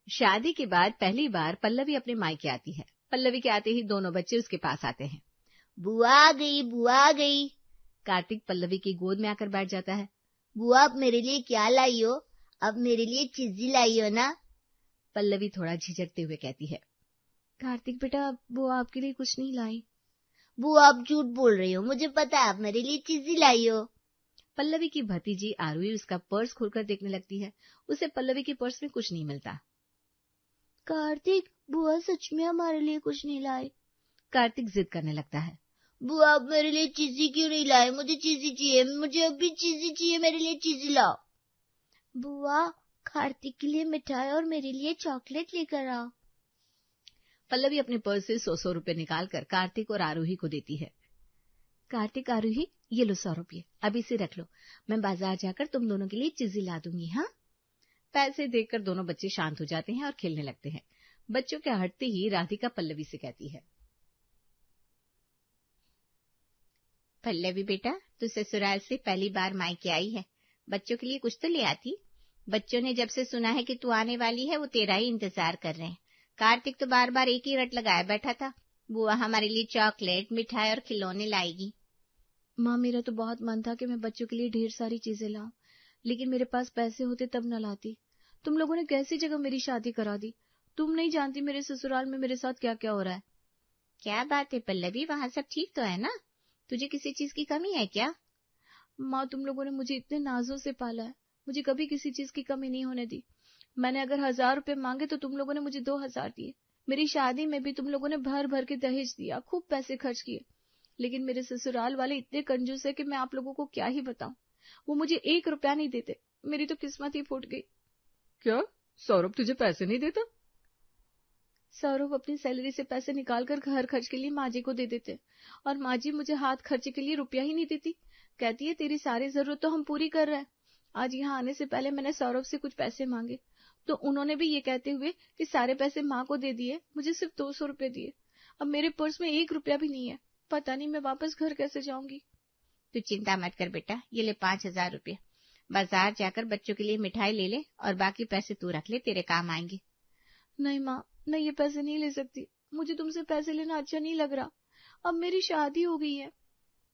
शादी के बाद पहली बार पल्लवी अपने मायके आती है। पल्लवी के आते ही दोनों बच्चे उसके पास आते हैं। बुआ आ गई, बुआ आ गई। कार्तिक पल्लवी की गोद में आकर बैठ जाता है। बुआ अब मेरे लिए क्या लाई हो? अब मेरे लिए चीजी लाई हो ना? पल्लवी थोड़ा झिझकते हुए कहती है। कार्तिक बेटा, बुआ आपके लिए कुछ नहीं लाई। बुआ आप झूठ बोल रही हो, मुझे पता है आप मेरे लिए चीजी लाई हो। पल्लवी की भतीजी आरुही उसका पर्स खोलकर देखने लगती है। उसे पल्लवी के पर्स में कुछ नहीं मिलता। कार्तिक, बुआ सच में हमारे लिए कुछ नहीं लाई। कार्तिक जिद करने लगता है। बुआ आप मेरे लिए चीजी क्यों नहीं लाए? मुझे चीजी चाहिए, मुझे अभी चीजी चाहिए, मेरे लिए चीजी लाओ। बुआ कार्तिक के लिए मिठाई और मेरे लिए चॉकलेट लेकर आओ। पल्लवी अपने पर्स से 100 रुपए निकालकर कार्तिक और आरुही को देती है। कार्तिक, आरुही, ये लो 100 रुपये, अभी से रख लो। मैं बाजार जाकर तुम दोनों के लिए चीजी ला दूंगी। हाँ। पैसे देखकर दोनों बच्चे शांत हो जाते हैं और खेलने लगते हैं। बच्चों के हटते ही राधिका पल्लवी से कहती है। पल्लवी बेटा, तू ससुराल से पहली बार मायके आई है, बच्चों के लिए कुछ तो ले आती। बच्चों ने जब से सुना है कि तू आने वाली है वो तेरा ही इंतजार कर रहे हैं। कार्तिक तो बार बार एक ही रट लगाया बैठा था, बुआ हमारे लिए चॉकलेट, मिठाई और खिलौने लाएगी। माँ, मेरा तो बहुत मन था कि मैं बच्चों के लिए ढेर सारी चीजें लाऊं, लेकिन मेरे पास पैसे होते तब न लाती। तुम लोगों ने कैसी जगह मेरी शादी करा दी। तुम नहीं जानती मेरे ससुराल में मेरे साथ क्या क्या हो रहा है। क्या बात है पल्लवी, वहाँ सब ठीक तो है ना? तुझे किसी चीज की कमी है क्या? माँ, तुम लोगों ने मुझे इतने नाजों से पाला है, मुझे कभी किसी चीज की कमी नहीं होने दी। मैंने अगर 1000 रुपए मांगे तो तुम लोगों ने मुझे 2000 दिए। मेरी शादी में भी तुम लोगों ने भर भर के दहेज दिया, खूब पैसे खर्च किए। लेकिन मेरे ससुराल वाले इतने कंजूस है कि मैं आप लोगों को क्या ही बताऊं। वो मुझे 1 रुपया नहीं देते। मेरी तो किस्मत ही फूट गई। क्या सौरभ तुझे पैसे नहीं देता? सौरभ अपनी सैलरी से पैसे निकालकर घर खर्च के लिए माँ जी को दे देते, और माँ जी मुझे हाथ खर्चे के लिए रुपया ही नहीं देती। कहती है तेरी सारी जरूरत तो हम पूरी कर रहे हैं। आज यहाँ आने से पहले मैंने सौरभ से कुछ पैसे मांगे तो उन्होंने भी ये कहते हुए कि सारे पैसे माँ को दे दिए, मुझे सिर्फ 200 रुपए दिए। अब मेरे पर्स में 1 रुपया भी नहीं है। पता नहीं मैं वापस घर कैसे जाऊंगी। तू चिंता मत कर बेटा, ये ले 5000 रुपये। बाजार जाकर बच्चों के लिए मिठाई ले ले और बाकी पैसे तू रख ले, तेरे काम आएंगे। नहीं माँ, मैं ये पैसे नहीं ले सकती। मुझे तुमसे पैसे लेना अच्छा नहीं लग रहा। अब मेरी शादी हो गई है।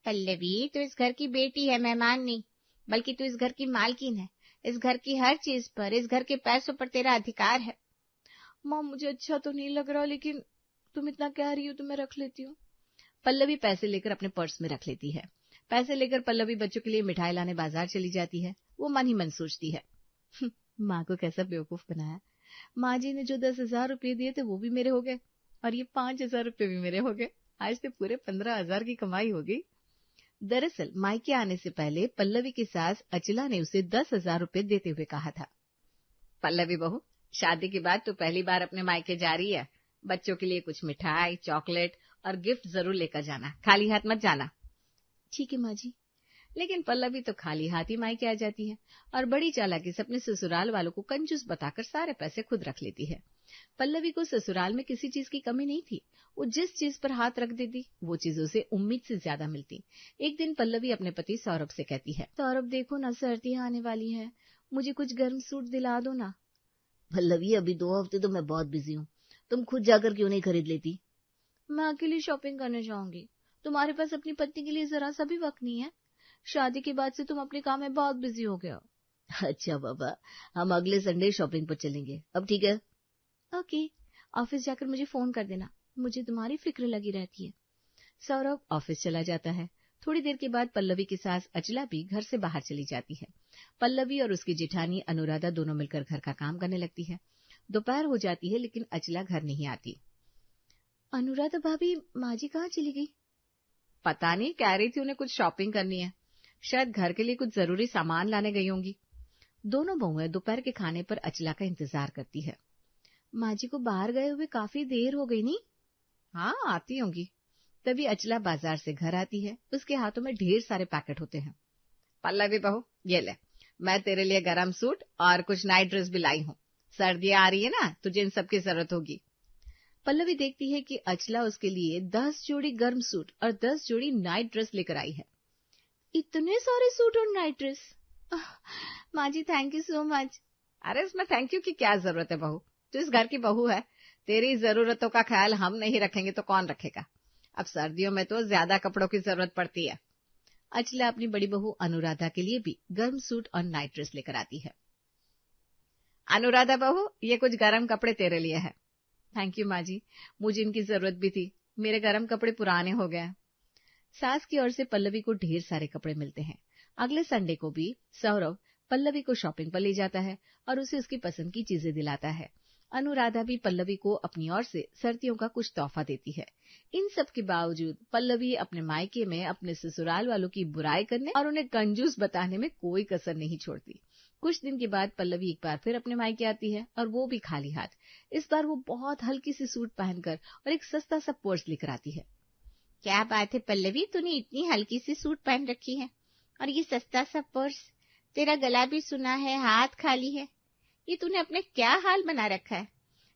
पल्लवी, तू इस घर की बेटी है, मेहमान नहीं, बल्कि तू इस घर की मालकिन है। इस घर की हर चीज पर, इस घर के पैसों पर तेरा अधिकार है। माँ, मुझे अच्छा तो नहीं लग रहा, लेकिन तुम इतना कह रही हो तो मैं रख लेती हूँ। पल्लवी पैसे लेकर अपने पर्स में रख लेती है। पैसे लेकर पल्लवी बच्चों के लिए मिठाई लाने बाजार चली जाती है। वो मन ही मन सोचती है, माँ को कैसा बेवकूफ बनाया। माँ जी ने जो 10,000 रुपये दिए थे वो भी मेरे हो गए, और ये 5,000 रुपये भी मेरे हो गए। आज तो पूरे 15,000 की कमाई हो गई। दरअसल मायके आने से पहले पल्लवी की सास अचला ने उसे 10,000 रुपये देते हुए कहा था, पल्लवी बहू, शादी के बाद तो पहली बार अपने मायके जा रही है। बच्चों के लिए कुछ मिठाई, चॉकलेट और गिफ्ट जरूर लेकर जाना, खाली हाथ मत जाना। ठीक है माँ जी। लेकिन पल्लवी तो खाली हाथ ही मायके आ जाती है और बड़ी चालाकी से अपने ससुराल वालों को कंजूस बताकर सारे पैसे खुद रख लेती है। पल्लवी को ससुराल में किसी चीज की कमी नहीं थी। वो जिस चीज पर हाथ रख देती वो चीजों से उम्मीद से ज्यादा मिलती। एक दिन पल्लवी अपने पति सौरभ से कहती है, सौरभ देखो ना, सर्दियां आने वाली है, मुझे कुछ गर्म सूट दिला दो ना। पल्लवी, अभी 2 हफ्ते तो मैं बहुत बिजी हूँ, तुम खुद जाकर क्यों नहीं खरीद लेती? मैं अकेली शॉपिंग करने जाऊंगी। तुम्हारे पास अपनी पत्नी के लिए जरा सा भी वक्त नहीं है। शादी के बाद से तुम अपने काम में बहुत बिजी हो गए हो। अच्छा बाबा, हम अगले संडे शॉपिंग पर चलेंगे, अब ठीक है? ओके, ऑफिस जाकर मुझे फोन कर देना, मुझे तुम्हारी फिक्र लगी रहती है। सौरभ ऑफिस चला जाता है। थोड़ी देर के बाद पल्लवी की सास अचला भी घर से बाहर चली जाती है। पल्लवी और उसकी जेठानी अनुराधा दोनों मिलकर घर का काम करने लगती है। दोपहर हो जाती है लेकिन अचला घर नहीं आती। अनुराधा भाभी, माँ जी कहाँ चली गई? पता नहीं, कह रही थी उन्हें कुछ शॉपिंग करनी है, शायद घर के लिए कुछ जरूरी सामान लाने गई होंगी। दोनों बहुएं दोपहर के खाने पर अचला का इंतजार करती है। माँ जी को बाहर गए हुए काफी देर हो गई नहीं? हाँ, आती होंगी। तभी अचला बाजार से घर आती है। उसके हाथों में ढेर सारे पैकेट होते हैं। पल्लवी बहू, ये ले, मैं तेरे लिए गरम सूट और कुछ नाइट ड्रेस भी लाई हूँ। सर्दियां आ रही है ना, तुझे इन सब की जरूरत होगी। पल्लवी देखती है कि अचला उसके लिए 10 जोड़ी गर्म सूट और 10 जोड़ी नाइट ड्रेस लेकर आई है। इतने सारे सूट और नाइट ड्रेस! माँ जी, थैंक यू सो मच। अरे इसमें थैंक यू की क्या जरूरत है बहू, तू इस घर की बहू है, तेरी जरूरतों का ख्याल हम नहीं रखेंगे तो कौन रखेगा। अब सर्दियों में तो ज्यादा कपड़ों की जरूरत पड़ती है। अचला अपनी बड़ी बहू अनुराधा के लिए भी गर्म सूट और नाइट ड्रेस लेकर आती है। अनुराधा बहू, ये कुछ गर्म कपड़े तेरे लिए है। थैंक यू माँ जी, मुझे इनकी जरूरत भी थी, मेरे गर्म कपड़े पुराने हो गए। सास की ओर से पल्लवी को ढेर सारे कपड़े मिलते हैं। अगले संडे को भी सौरभ पल्लवी को शॉपिंग पर ले जाता है और उसे उसकी पसंद की चीजें दिलाता है। अनुराधा भी पल्लवी को अपनी ओर से सर्दियों का कुछ तोहफा देती है। इन सब के बावजूद पल्लवी अपने मायके में अपने ससुराल वालों की बुराई करने और उन्हें कंजूस बताने में कोई कसर नहीं छोड़ती। कुछ दिन के बाद पल्लवी एक बार फिर अपने मायके आती है और वो भी खाली हाथ। इस बार वो बहुत हल्की सी सूट पहनकर और एक सस्ता सा पर्स लेकर आती है। क्या बात है पल्लवी, तूने इतनी हल्की सी सूट पहन रखी है और ये सस्ता सा पर्स, तेरा गला भी सुना है, हाथ खाली है, ये तूने अपने क्या हाल बना रखा है।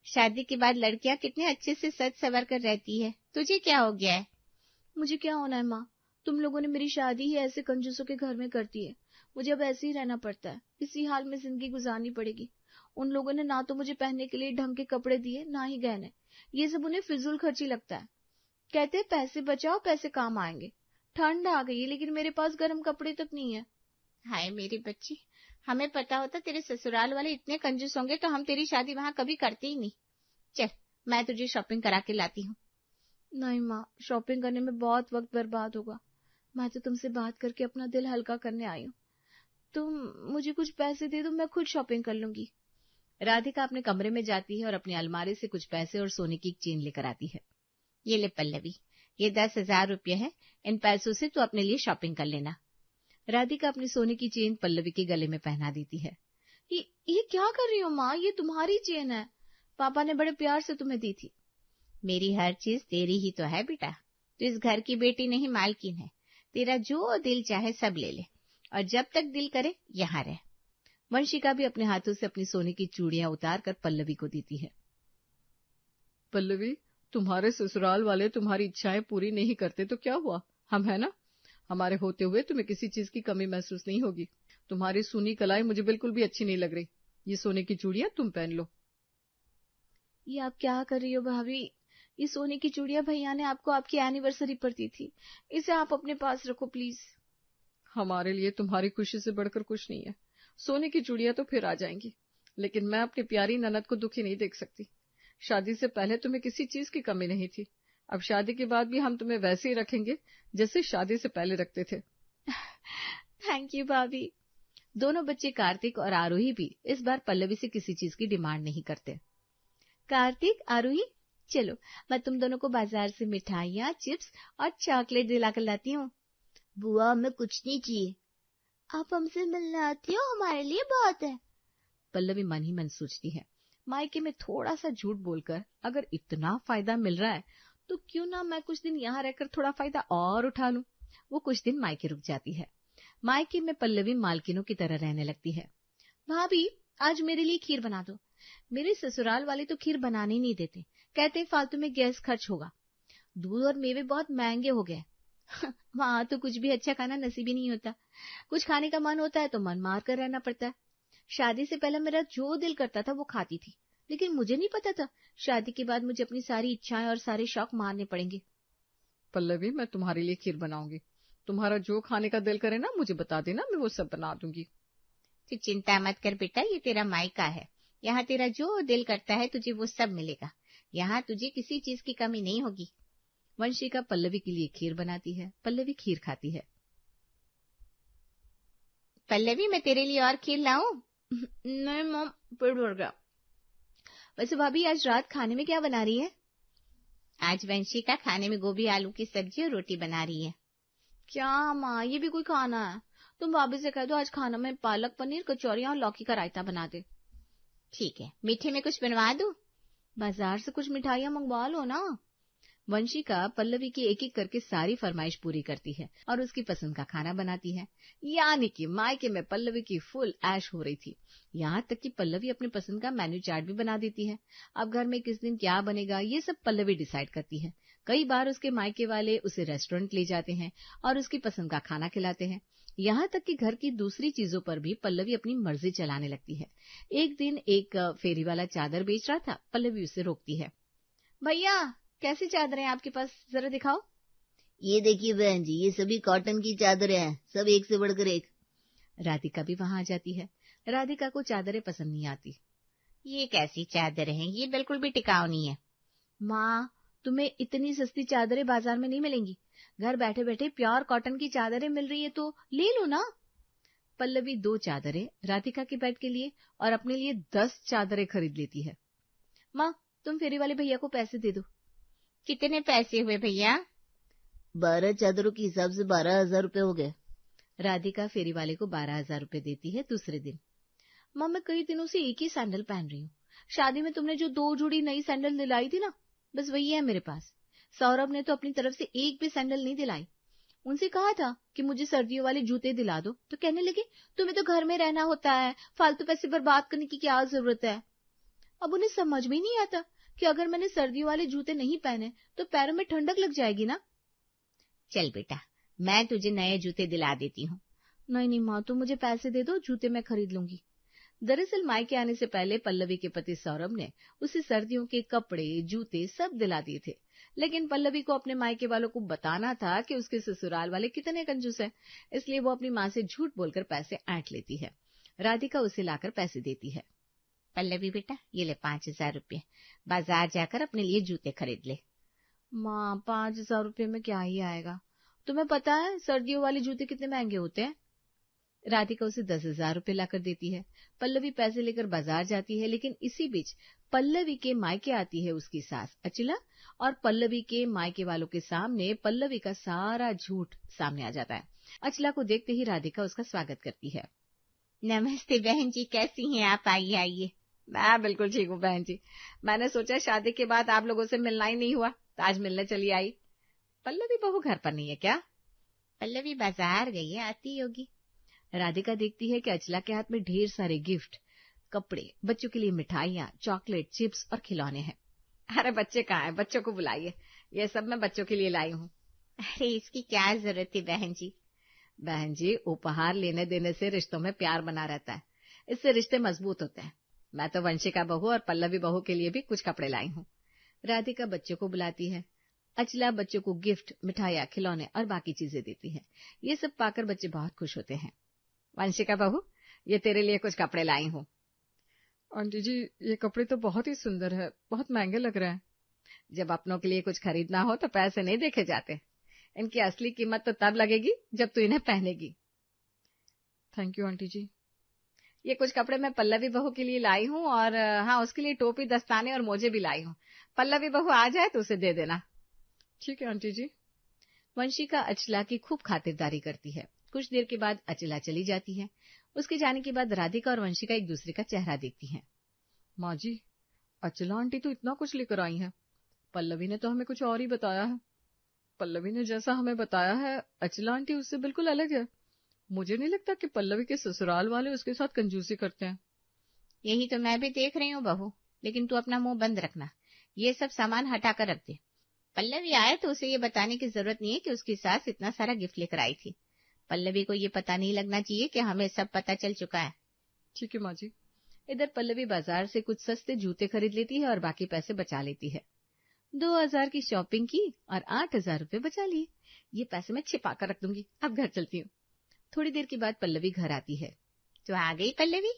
शादी के बाद लड़कियां कितने अच्छे से सज सवर कर रहती है, तुझे क्या हो गया है। मुझे क्या होना है माँ, तुम लोगों ने मेरी शादी ही ऐसे कंजूसों के घर में कर दी है। मुझे अब ऐसे ही रहना पड़ता है, इसी हाल में जिंदगी गुजारनी पड़ेगी। उन लोगों ने ना तो मुझे पहनने के लिए ढंग के कपड़े दिए, ना ही गहने। ये सब उन्हें फिजूल खर्ची लगता है। कहते हैं पैसे बचाओ, पैसे काम आएंगे। ठंड आ गई है लेकिन मेरे पास गर्म कपड़े तक नहीं है। हाय मेरी बच्ची, हमें पता होता तेरे ससुराल वाले इतने कंजूस होंगे तो हम तेरी शादी वहां कभी करते ही नहीं। चल मैं तुझे शॉपिंग करा के लाती हूँ। नहीं माँ, शॉपिंग करने में बहुत वक्त बर्बाद होगा। मैं तो तुमसे बात करके अपना दिल हल्का करने आई हूँ। तुम मुझे कुछ पैसे दे दो, मैं खुद शॉपिंग कर लूंगी। राधिका अपने कमरे में जाती है और अपनी अलमारी से कुछ पैसे और सोने की एक चेन लेकर आती है। ये ले पल्लवी, ये 10,000 रुपये है, इन पैसों से तू अपने लिए शॉपिंग कर लेना। राधिका अपनी सोने की चेन पल्लवी के गले में पहना देती है। ये क्या कर रही हो माँ, ये तुम्हारी चेन है, पापा ने बड़े प्यार से तुम्हें दी थी। मेरी हर चीज तेरी ही तो है बेटा, तू इस घर की बेटी नहीं मालकिन है। तेरा जो दिल चाहे सब ले ले और जब तक दिल करे यहाँ रह। वंशिका भी अपने हाथों से अपनी सोने की चूड़ियां उतार कर पल्लवी को देती है। पल्लवी, तुम्हारे ससुराल वाले तुम्हारी इच्छाएं पूरी नहीं करते तो क्या हुआ, हम है ना। हमारे होते हुए तुम्हें किसी चीज की कमी महसूस नहीं होगी। तुम्हारी सुनी कलाई मुझे बिल्कुल भी अच्छी नहीं लग रही। ये सोने की चूड़ियां तुम पहन लो। ये आप क्या कर रही हो भाभी, ये सोने की चूड़ियां भैया ने आपको आपकी एनिवर्सरी पर दी थी, इसे आप अपने पास रखो प्लीज। हमारे लिए तुम्हारी खुशी से बढ़कर कुछ नहीं है। सोने की चूड़ियां तो फिर आ जाएंगी, लेकिन मैं अपनी प्यारी ननद को दुखी नहीं देख सकती। शादी से पहले तुम्हें किसी चीज की कमी नहीं थी, अब शादी के बाद भी हम तुम्हें वैसे ही रखेंगे जैसे शादी से पहले रखते थे। थैंक यू भाभी। दोनों बच्चे कार्तिक और आरोही भी इस बार पल्लवी से किसी चीज की डिमांड नहीं करते। कार्तिक, आरोही, चलो मैं तुम दोनों को बाजार से मिठाइयाँ, चिप्स और चॉकलेट दिलाकर लाती हूँ। बुआ हमें कुछ नहीं चाहिए, आप हमसे मिलने आती हो, हमारे लिए बहुत है। पल्लवी मन ही मन सोचती है, मायके में थोड़ा सा झूठ बोलकर अगर इतना फायदा मिल रहा है तो क्यों ना मैं कुछ दिन यहाँ रहकर थोड़ा फायदा और उठा लूं। वो कुछ दिन मायके रुक जाती है। मायके में पल्लवी मालकिनों की तरह रहने लगती है। भाभी, आज मेरे लिए खीर बना दो। मेरे ससुराल वाले तो खीर बनाने ही नहीं देते, कहते हैं फालतू में गैस खर्च होगा। दूध और मेवे बहुत महंगे हो गए। वहां तो कुछ भी अच्छा खाना नसीब ही नहीं होता। कुछ खाने का मन होता है तो मन मार कर रहना पड़ता है। शादी से पहले मेरा जो दिल करता था वो खाती थी, लेकिन मुझे नहीं पता था शादी के बाद मुझे अपनी सारी इच्छाएं और सारे शौक मारने पड़ेंगे। पल्लवी, मैं तुम्हारे लिए खीर बनाऊंगी। तुम्हारा जो खाने का दिल करे ना मुझे बता देना, मैं वो सब बना दूंगी। तू चिंता मत कर बेटा, ये तेरा मायका है, यहाँ तेरा जो दिल करता है तुझे वो सब मिलेगा। यहाँ तुझे किसी चीज की कमी नहीं होगी। वंशिका पल्लवी के लिए खीर बनाती है। पल्लवी खीर खाती है। पल्लवी, मैं तेरे लिए और खीर लाऊं? नहीं मॉम, पेट भर गया। वैसे भाभी, आज रात खाने में क्या बना रही है? आज वंशिका खाने में गोभी आलू की सब्जी और रोटी बना रही है। क्या माँ, ये भी कोई खाना है? तुम भाभी से कह दो आज खाना में पालक पनीर, कचौरियां और लौकी का रायता बना दे। ठीक है, मीठे में कुछ बनवा दूं? बाजार से कुछ मिठाइयां मंगवा लो ना। वंशिका पल्लवी की एक एक करके सारी फरमाइश पूरी करती है और उसकी पसंद का खाना बनाती है। यानी कि मायके में पल्लवी की फुल ऐश हो रही थी। यहाँ तक कि पल्लवी अपनी पसंद का मेन्यू चार्ट भी बना देती है। अब घर में किस दिन क्या बनेगा ये सब पल्लवी डिसाइड करती है। कई बार उसके मायके वाले उसे रेस्टोरेंट ले जाते हैं और उसकी पसंद का खाना खिलाते हैं। यहाँ तक कि घर की दूसरी चीजों पर भी पल्लवी अपनी मर्जी चलाने लगती है। एक दिन एक फेरी वाला चादर बेच रहा था। पल्लवी उसे रोकती है। भैया, कैसी चादर है आपके पास, जरा दिखाओ। ये देखिए बहन जी, ये सभी कॉटन की चादरें हैं, सब एक से बढ़कर एक। राधिका भी वहां आ जाती है। राधिका को चादरें पसंद नहीं आती। ये कैसी चादर है, ये बिल्कुल भी टिकाऊ नहीं है। माँ, तुम्हें इतनी सस्ती चादरें बाजार में नहीं मिलेंगी। घर बैठे बैठे प्योर कॉटन की चादरें मिल रही है तो ले लो ना। पल्लवी 2 चादरें राधिका के बेड के लिए और अपने लिए 10 चादरें खरीद लेती है। माँ, तुम फेरी वाले भैया को पैसे दे दो। कितने पैसे हुए भैया? 12 चादरों के हिसाब से 12,000 रुपए हो गए। राधिका फेरी वाले को 12,000 रुपए देती है। दूसरे दिन, माँ, मैं कई दिनों से एक ही सैंडल पहन रही हूँ। शादी में तुमने जो 2 जोड़ी नई सैंडल दिलाई थी ना, बस वही है मेरे पास। सौरभ ने तो अपनी तरफ से एक भी सैंडल नहीं दिलाई। उनसे कहा था कि मुझे सर्दियों वाले जूते दिला दो, तो कहने लगे तुम्हें तो घर में रहना होता है, फालतू पैसे बर्बाद करने की क्या जरूरत है। अब उन्हें समझ में ही नहीं आता कि अगर मैंने सर्दियों वाले जूते नहीं पहने तो पैरों में ठंडक लग जाएगी ना। चल बेटा, मैं तुझे नए जूते दिला देती हूँ। नहीं नहीं माँ, तुम मुझे पैसे दे दो, जूते मैं खरीद लूंगी। दरअसल मायके आने से पहले पल्लवी के पति सौरभ ने उसे सर्दियों के कपड़े जूते सब दिला दिए थे, लेकिन पल्लवी को अपने मायके वालों को बताना था कि उसके ससुराल वाले कितने कंजूस हैं, इसलिए वो अपनी माँ से झूठ बोलकर पैसे ऐंठ लेती है। राधिका उसे लाकर पैसे देती है। पल्लवी बेटा, ये ले 5,000 रुपये, बाजार जाकर अपने लिए जूते खरीद ले। माँ, 5,000 रुपये में क्या ही आएगा, तुम्हें पता है सर्दियों वाले जूते कितने महंगे होते हैं। राधिका उसे 10,000 रुपये लाकर देती है। पल्लवी पैसे लेकर बाजार जाती है, लेकिन इसी बीच पल्लवी के मायके आती है उसकी सास अचला, और पल्लवी के मायके वालों के सामने पल्लवी का सारा झूठ सामने आ जाता है। अचला को देखते ही राधिका उसका स्वागत करती है। नमस्ते बहन जी, कैसी हैं आप? आइए आइए। मैं बिल्कुल ठीक हूँ बहन जी। मैंने सोचा शादी के बाद आप लोगों से मिलना ही नहीं हुआ, तो आज मिलने चली आई। पल्लवी बहू घर पर नहीं है क्या? पल्लवी बाजार गई है, आती होगी। राधिका देखती है कि अचला के हाथ में ढेर सारे गिफ्ट, कपड़े, बच्चों के लिए मिठाइयाँ, चॉकलेट, चिप्स और खिलौने हैं। अरे बच्चे कहाँ हैं, बच्चों को बुलाइए, ये सब मैं बच्चों के लिए लाई हूँ। अरे इसकी क्या जरूरत है बहन जी? बहन जी, उपहार लेने देने से रिश्तों में प्यार बना रहता है, इससे रिश्ते मजबूत होते हैं। मैं तो वंशिका बहू और पल्लवी बहू के लिए भी कुछ कपड़े लाई हूँ। राधिका बच्चों को बुलाती है। अचला बच्चों को गिफ्ट, मिठाइयाँ, खिलौने और बाकी चीजें देती है। ये सब पाकर बच्चे बहुत खुश होते हैं। वंशिका बहू, ये तेरे लिए कुछ कपड़े लाई हूँ। आंटी जी, ये कपड़े तो बहुत ही सुंदर है, बहुत महंगे लग रहे हैं। जब अपनों के लिए कुछ खरीदना हो तो पैसे नहीं देखे जाते, इनकी असली कीमत तो तब लगेगी जब तू इन्हें पहनेगी। थैंक यू आंटी जी। ये कुछ कपड़े मैं पल्लवी बहू के लिए लाई हूँ, और हाँ, उसके लिए टोपी, दस्ताने और मोजे भी लाई हूँ। पल्लवी बहू आ जाए तो उसे दे देना। ठीक है आंटी जी। वंशिका अचला की खूब खातिरदारी करती है। कुछ देर के बाद अचला चली जाती है। उसके जाने के बाद राधिका और वंशिका एक दूसरे का चेहरा देखती हैं। माँ जी, अचला आंटी तो इतना कुछ लेकर आई हैं, पल्लवी ने तो हमें कुछ और ही बताया है। पल्लवी ने जैसा हमें बताया है, अचला आंटी उससे बिल्कुल अलग है। मुझे नहीं लगता कि पल्लवी के ससुराल वाले उसके साथ कंजूसी करते हैं। यही तो मैं भी देख रही हूँ बहू, लेकिन तू अपना मुंह बंद रखना, ये सब सामान हटा कर रख दे। पल्लवी आए तो उसे ये बताने की जरूरत नहीं है कि उसकी सास इतना सारा गिफ्ट लेकर आई थी। पल्लवी को ये पता नहीं लगना चाहिए कि हमें सब पता चल चुका है। ठीक है माँ जी। इधर पल्लवी बाजार से कुछ सस्ते जूते खरीद लेती है और बाकी पैसे बचा लेती है। 2,000 की शॉपिंग की और 8,000 रुपए बचा लिए। ये पैसे मैं छिपा कर रख दूंगी, अब घर चलती हूँ। थोड़ी देर के बाद पल्लवी घर आती है। तो आ गई पल्लवी?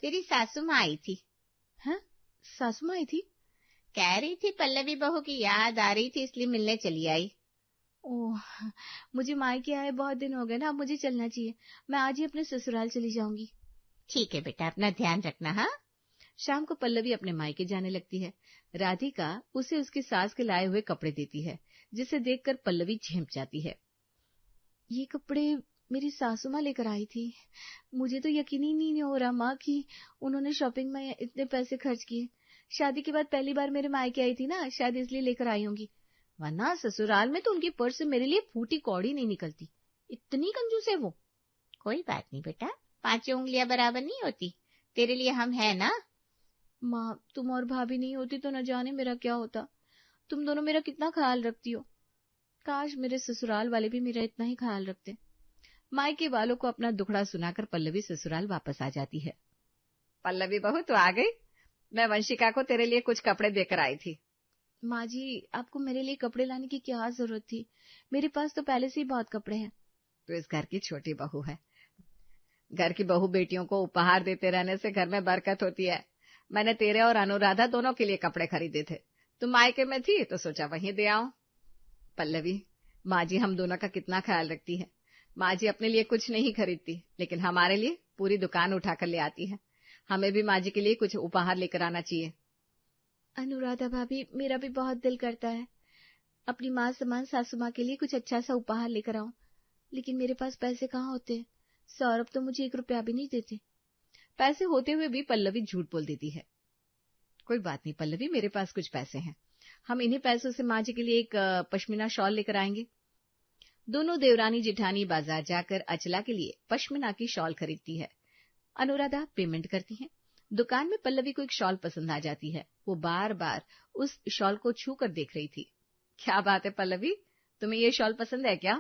तेरी सासू माँ आई थी। हाँ, सासू माँ आई थी? कह रही थी पल्लवी बहू की याद आ रही थी, इसलिए मिलने चली आई। ओह, मुझे मायके आए बहुत दिन हो गए ना, अब मुझे चलना चाहिए। मैं आज ही अपने ससुराल चली जाऊंगी। ठीक है बेटा, अपना ध्यान रखना। हाँ। शाम को पल्लवी अपने मायके जाने लगती है। राधिका उसे उसकी सास के लाए हुए कपड़े देती है, जिसे देखकर पल्लवी झेंप जाती है। ये कपड़े मेरी सासू माँ लेकर आई थी। मुझे तो यकीन ही नहीं हो रहा माँ कि उन्होंने शॉपिंग में इतने पैसे खर्च किए। शादी के बाद पहली बार मेरे मायके आई थी ना, शायद इसलिए लेकर आई होंगी, वरना ससुराल में तो उनकी पर्स से मेरे लिए फूटी कौड़ी नहीं निकलती। इतनी कंजूस है वो। कोई बात नहीं बेटा, 5 उंगलियां बराबर नहीं होती, तेरे लिए हम है ना। माँ, तुम और भाभी नहीं होती तो न जाने मेरा क्या होता। तुम दोनों मेरा कितना ख्याल रखती हो। काश मेरे ससुराल वाले भी मेरा इतना ही ख्याल रखते। मायके वालों को अपना दुखड़ा सुनाकर पल्लवी ससुराल वापस आ जाती है। पल्लवी बहू तो आ गई। मैं वंशिका को तेरे लिए कुछ कपड़े देकर आई थी। माँ जी, आपको मेरे लिए कपड़े लाने की क्या जरूरत थी? मेरे पास तो पहले से ही बहुत कपड़े हैं। तो इस घर की छोटी बहू है। घर की बहू बेटियों को उपहार देते रहने से घर में बरकत होती है। मैंने तेरे और अनुराधा दोनों के लिए कपड़े खरीदे थे। तुम मायके में थी तो सोचा वहीं दे आऊं। पल्लवी, माँ जी हम दोनों का कितना ख्याल रखती है। माँ जी अपने लिए कुछ नहीं खरीदती, लेकिन हमारे लिए पूरी दुकान उठाकर ले आती है। हमें भी माँ जी के लिए कुछ उपहार लेकर आना चाहिए। अनुराधा भाभी, मेरा भी बहुत दिल करता है अपनी माँ समान सासू माँ के लिए कुछ अच्छा सा उपहार लेकर आऊं, लेकिन मेरे पास पैसे कहाँ होते हैं। सौरभ तो मुझे 1 रुपया भी नहीं देते। पैसे होते हुए भी पल्लवी झूठ बोल देती है। कोई बात नहीं पल्लवी, मेरे पास कुछ पैसे हैं। हम इन्हीं पैसों से माँ जी के लिए एक पश्मीना शॉल लेकर आएंगे। दोनों देवरानी जिठानी बाजार जाकर अचला के लिए पश्मीना की शॉल खरीदती है। अनुराधा पेमेंट करती है। दुकान में पल्लवी को एक शॉल पसंद आ जाती है। वो बार बार उस शॉल को छू कर देख रही थी। क्या बात है पल्लवी, तुम्हें ये शॉल पसंद है क्या?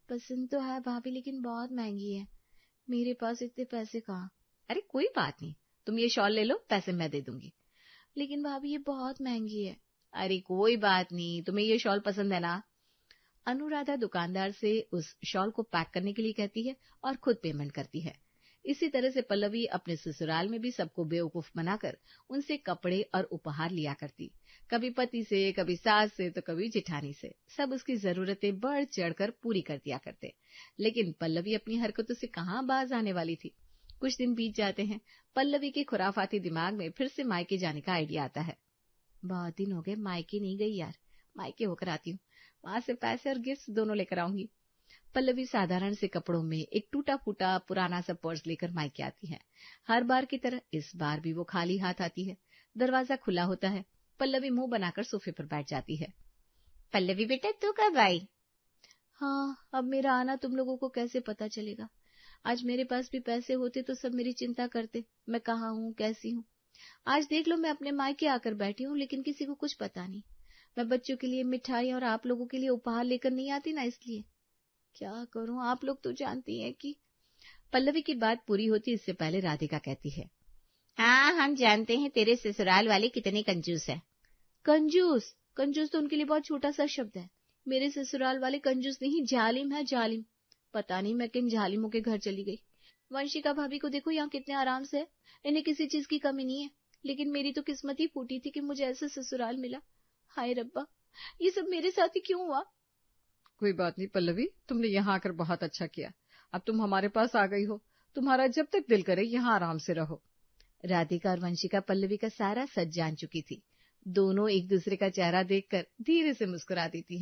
पसंद तो है भाभी, लेकिन बहुत महंगी है। मेरे पास इतने पैसे कहाँ। अरे कोई बात नहीं, तुम ये शॉल ले लो, पैसे मैं दे दूंगी। लेकिन भाभी ये बहुत महंगी है। अरे कोई बात नहीं, तुम्हें ये शॉल पसंद है ना? अनुराधा दुकानदार से उस शॉल को पैक करने के लिए कहती है और खुद पेमेंट करती है। इसी तरह से पल्लवी अपने ससुराल में भी सबको बेवकूफ बनाकर उनसे कपड़े और उपहार लिया करती। कभी पति से, कभी सास से, तो कभी जिठानी से। सब उसकी जरूरतें बढ़ चढ़कर पूरी कर दिया करते। लेकिन पल्लवी अपनी हरकतों से कहाँ बाज आने वाली थी। कुछ दिन बीत जाते हैं। पल्लवी के खुराफाती दिमाग में फिर से मायके जाने का आइडिया आता है। बहुत दिन हो गए मायके नहीं गई यार, मायके होकर आती हूँ, वहां से पैसे और गिफ्ट दोनों लेकर आऊंगी। पल्लवी साधारण से कपड़ों में एक टूटा फूटा पुराना सा पर्स लेकर मायके आती है। हर बार की तरह इस बार भी वो खाली हाथ आती है। दरवाजा खुला होता है। पल्लवी मुंह बनाकर सोफे पर बैठ जाती है। पल्लवी बेटा, तू कब आई? हाँ, अब मेरा आना तुम लोगों को कैसे पता चलेगा? आज मेरे पास भी पैसे होते तो सब मेरी चिंता करते, मैं कहाँ हूँ, कैसी हूँ। आज देख लो, मैं अपने मायके आकर बैठी हूँ, लेकिन किसी को कुछ पता नहीं। मैं बच्चों के लिए मिठाई और आप लोगों के लिए उपहार लेकर नहीं आती ना, इसलिए। क्या करूं, आप लोग तो जानती हैं कि। पल्लवी की बात पूरी होती इससे पहले राधिका कहती है। हाँ, हम जानते हैं तेरे ससुराल वाले कितने कंजूस है। कंजूस? कंजूस तो उनके लिए बहुत छोटा सा शब्द है। मेरे ससुराल वाले कंजूस नहीं, जालिम है, जालिम। पता नहीं मैं किन जालिमों के घर चली गई। वंशिका भाभी को देखो यहाँ कितने आराम से है। इन्हें किसी चीज की कमी नहीं है। लेकिन मेरी तो किस्मत ही फूटी थी कि मुझे ऐसा ससुराल मिला। हाय रब्बा, ये सब मेरे साथ ही क्यों हुआ? कोई बात नहीं पल्लवी, तुमने यहाँ आकर बहुत अच्छा किया। अब तुम हमारे पास आ गई हो। तुम्हारा जब तक दिल करे यहाँ आराम से रहो। राधिका और वंशिका पल्लवी का सारा सच जान चुकी थी। दोनों एक दूसरे का चेहरा देखकर धीरे से मुस्कुरा देती हैं।